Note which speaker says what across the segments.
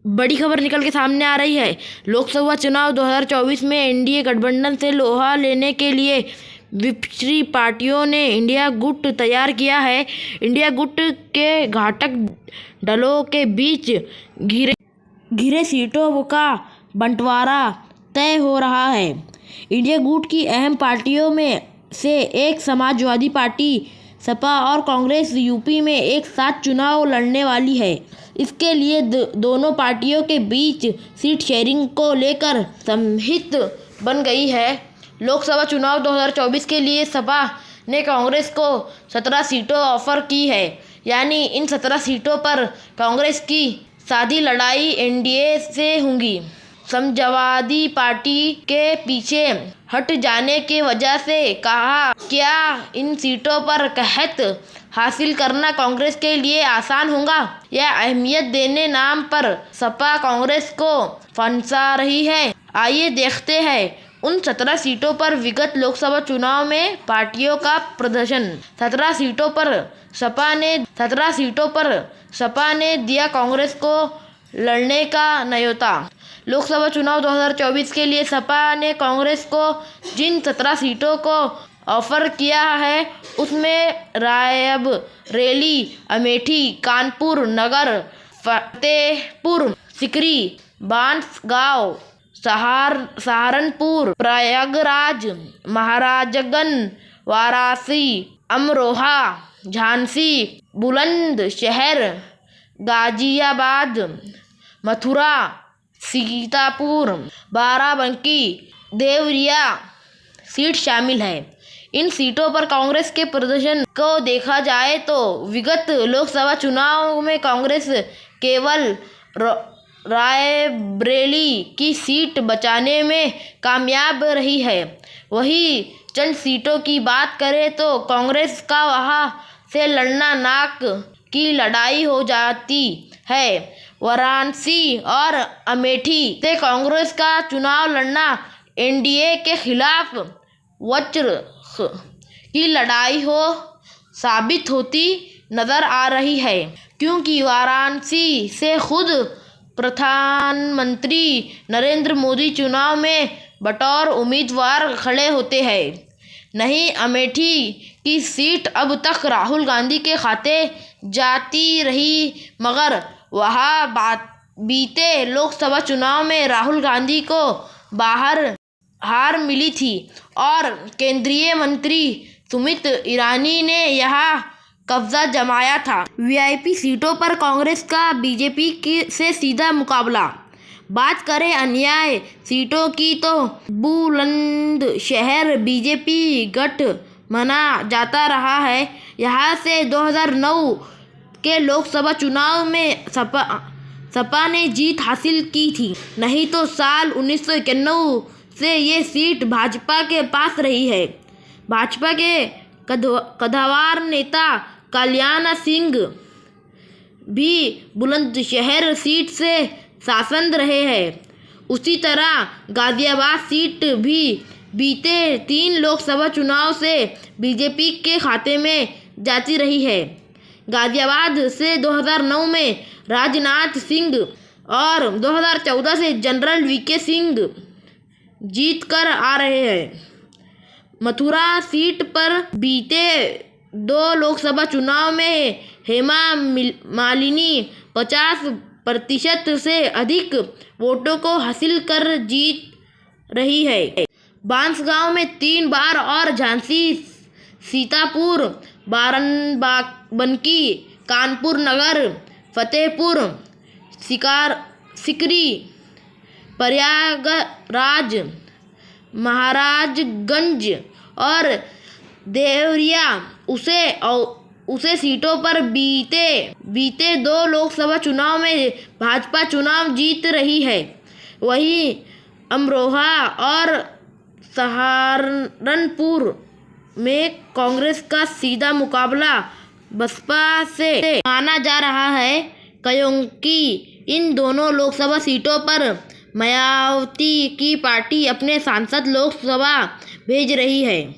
Speaker 1: बड़ी खबर निकल के सामने आ रही है। लोकसभा चुनाव 2024 में एनडीए गठबंधन से लोहा लेने के लिए विपक्षी पार्टियों ने इंडिया गुट तैयार किया है। इंडिया गुट के घटक दलों के बीच घिरे सीटों का बंटवारा तय हो रहा है। इंडिया गुट की अहम पार्टियों में से एक समाजवादी पार्टी, सपा और कांग्रेस यूपी में एक साथ चुनाव लड़ने वाली है। इसके लिए दोनों पार्टियों के बीच सीट शेयरिंग को लेकर सहमति बन गई है। लोकसभा चुनाव 2024 के लिए सपा ने कांग्रेस को 17 सीटें ऑफर की है। यानी इन 17 सीटों पर कांग्रेस की साधी लड़ाई एनडीए से होगी। समाजवादी पार्टी के पीछे हट जाने की वजह से क्या इन सीटों पर कहत हासिल करना कांग्रेस के लिए आसान होगा? यह अहमियत देने नाम पर सपा कांग्रेस को फंसा रही है। आइए देखते हैं उन 17 सीटों पर विगत लोकसभा चुनाव में पार्टियों का प्रदर्शन। 17 सीटों पर सपा ने दिया कांग्रेस को लड़ने का न्योता। लोकसभा चुनाव 2024 के लिए सपा ने कांग्रेस को जिन 17 सीटों को ऑफर किया है उसमें रायबरेली, अमेठी, कानपुर नगर, फतेहपुर सीकरी, बांसगांव, सहारनपुर, प्रयागराज, महाराजगंज, वाराणसी, अमरोहा, झांसी, बुलंदशहर, गाजियाबाद, मथुरा, सीतापुर, बाराबंकी, देवरिया सीट शामिल है। इन सीटों पर कांग्रेस के प्रदर्शन को देखा जाए तो विगत लोकसभा चुनाव में कांग्रेस केवल रायबरेली की सीट बचाने में कामयाब रही है। वहीं चंद सीटों की बात करें तो कांग्रेस का वहां से लड़ना नाक की लड़ाई हो जाती है। वाराणसी और अमेठी से कांग्रेस का चुनाव लड़ना एनडीए के खिलाफ वज्र की लड़ाई हो साबित होती नजर आ रही है, क्योंकि वाराणसी से खुद प्रधानमंत्री नरेंद्र मोदी चुनाव में बतौर उम्मीदवार खड़े होते हैं। नहीं, अमेठी की सीट अब तक राहुल गांधी के खाते जाती रही, मगर वहां बीते लोकसभा चुनाव में राहुल गांधी को हार मिली थी और केंद्रीय मंत्री स्मृति ईरानी ने यहाँ कब्जा जमाया था। वीआईपी सीटों पर कांग्रेस का बीजेपी से सीधा मुकाबला। बात करें अन्य सीटों की तो बुलंदशहर बीजेपी गढ़ माना जाता रहा है। यहाँ से 2009 के लोकसभा चुनाव में सपा ने जीत हासिल की थी। नहीं तो साल 1991 से ये सीट भाजपा के पास रही है। भाजपा के कद्दावर नेता कल्याण सिंह भी बुलंदशहर सीट से सांसद रहे हैं। उसी तरह गाजियाबाद सीट भी बीते 3 लोकसभा चुनाव से बीजेपी के खाते में जाती रही है। गाजियाबाद से 2009 में राजनाथ सिंह और 2014 से जनरल वीके सिंह जीत कर आ रहे हैं। मथुरा सीट पर बीते 2 लोकसभा चुनाव में हेमा मालिनी 50% से अधिक वोटों को हासिल कर जीत रही है। बांसगांव में 3 बार और झांसी, सीतापुर, बाराबंकी, कानपुर नगर, फतेहपुर सीकरी, प्रयागराज, महाराजगंज और देवरिया उसे सीटों पर बीते 2 लोकसभा चुनाव में भाजपा चुनाव जीत रही है। वहीं अमरोहा और सहारनपुर में कांग्रेस का सीधा मुकाबला बसपा से माना जा रहा है, क्योंकि इन दोनों लोकसभा सीटों पर मायावती की पार्टी अपने सांसद लोकसभा भेज रही है।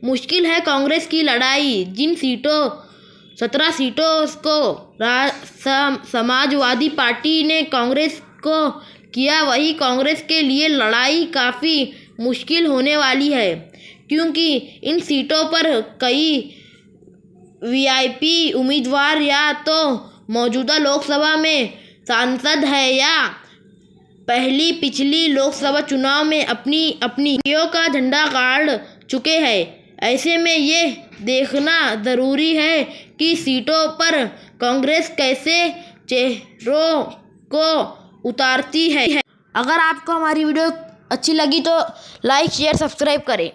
Speaker 1: मुश्किल है कांग्रेस की लड़ाई। जिन सीटों 17 सीटों को समाजवादी पार्टी ने कांग्रेस को किया, वही कांग्रेस के लिए लड़ाई काफ़ी मुश्किल होने वाली है, क्योंकि इन सीटों पर कई वीआईपी उम्मीदवार या तो मौजूदा लोकसभा में सांसद है या पिछली लोकसभा चुनाव में अपनी पार्टियों का झंडा गाड़ चुके हैं। ऐसे में ये देखना ज़रूरी है कि सीटों पर कांग्रेस कैसे चेहरों को उतारती है। अगर आपको हमारी वीडियो अच्छी लगी तो लाइक शेयर सब्सक्राइब करें।